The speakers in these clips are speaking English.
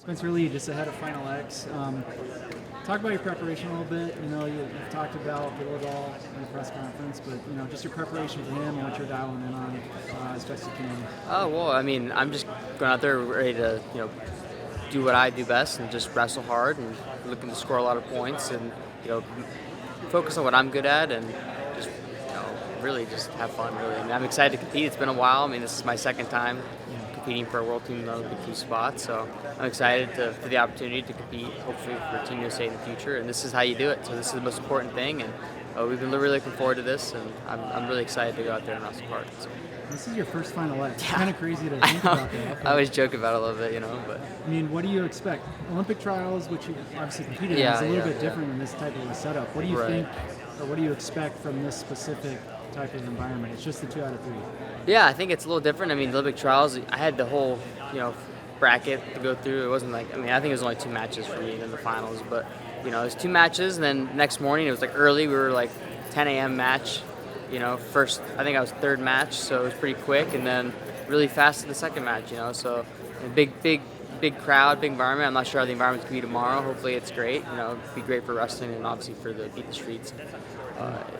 Spencer Lee, just ahead of Final X. Talk about your preparation a little bit. You've talked about Villadol in the press conference, but just your preparation for him and what you're dialing in on as best you can. Oh, well, I mean, I'm just going out there ready to, do what I do best and just wrestle hard and looking to score a lot of points and, focus on what I'm good at and just, really just have fun, really. And I'm excited to compete. It's been a while. I mean, this is my second time competing for a world team in the two spots, so I'm excited for the opportunity to compete, hopefully for Team USA in the future. And this is how you do it. So this is the most important thing, and we've been really looking forward to this, and I'm really excited to go out there and wrestle hard. So. This is your first Final X. It's Yeah. kind of crazy to think about that. I always joke about it a little bit, but. I mean, what do you expect? Olympic trials, which you obviously competed in, is a little bit different than this type of a setup. What do you think, or what do you expect from this specific type of environment? It's just the 2 out of 3. Yeah, I think it's a little different. I mean, the Olympic trials, I had the whole, bracket to go through. It wasn't like, I think it was only 2 matches for me in the finals, but, it was 2 matches, and then next morning it was like early. We were like 10 a.m. match, first, I think I was 3rd match, so it was pretty quick, and then really fast in the second match, so a big crowd, big environment. I'm not sure how the environment's going to be tomorrow. Hopefully it's great. It'd be great for wrestling and obviously for the Beat the Streets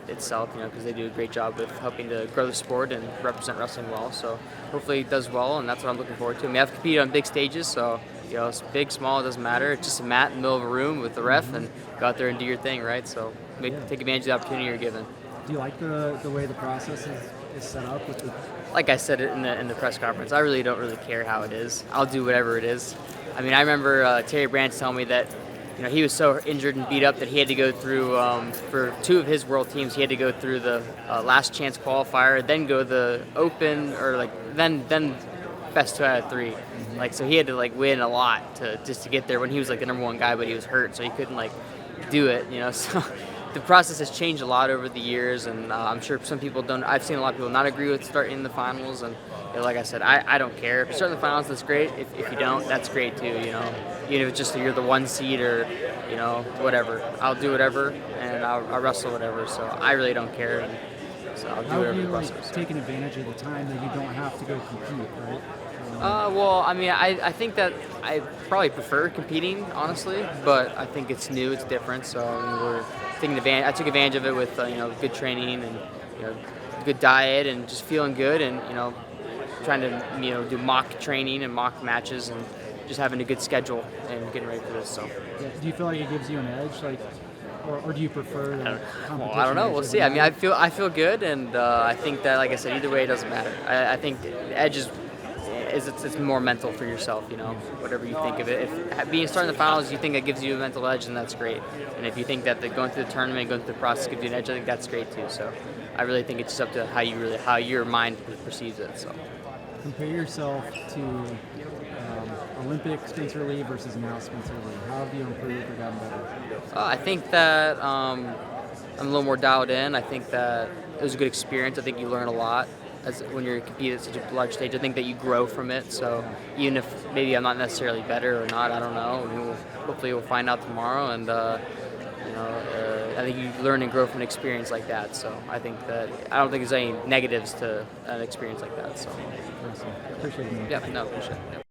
itself, because they do a great job with helping to grow the sport and represent wrestling well. So hopefully it does well, and that's what I'm looking forward to. I mean, I've competed on big stages, so it's big, small, it doesn't matter. It's just a mat in the middle of a room with the ref, and go out there and do your thing, right? So take advantage of the opportunity you're given. Do you like the way the process is set up with the? Like I said in the press conference, I really don't care how it is. I'll do whatever it is. I mean, I remember Terry Branch telling me that he was so injured and beat up that he had to go through, for 2 of his world teams, he had to go through the last chance qualifier, then go the open, or then best 2 out of 3. So he had to win a lot just to get there when he was the number 1 guy, but he was hurt, so he couldn't do it, So the process has changed a lot over the years, and I'm sure some people don't. I've seen a lot of people not agree with starting in the finals, and like I said, I don't care. If you start in the finals, that's great. If you don't, that's great too. Even if it's just you're the 1 seed or whatever, I'll do whatever, and I'll wrestle whatever. So I really don't care, and so I'll do whatever the process. How have you taken advantage of the time that you don't have to go compete, right? Well, I mean, I think that I probably prefer competing, honestly, but I think it's new, it's different, so we're taking advantage. I took advantage of it with good training and good diet and just feeling good, and trying to do mock training and mock matches and just having a good schedule and getting ready for this. So. Yeah. Do you feel like it gives you an edge, or do you prefer the competition? Well, I don't know. We'll see. I mean, I feel good, and I think that, like I said, either way, it doesn't matter. I think the edge is it's more mental for yourself, whatever you think of it. If starting the finals, you think that gives you a mental edge, then that's great. And if you think that going through the tournament, going through the process gives you an edge, I think that's great too. So I really think it's just up to how your mind perceives it. So compare yourself to Olympic Spencer Lee versus now Spencer Lee. How have you improved or gotten better? I think that I'm a little more dialed in. I think that it was a good experience. I think you learn a lot. When you're competing at such a large stage, I think that you grow from it. So even if maybe I'm not necessarily better or not, I don't know. I mean, hopefully we'll find out tomorrow. And I think you learn and grow from an experience like that. So I don't think there's any negatives to an experience like that. So Appreciate it. yeah, no, appreciate it. Yeah.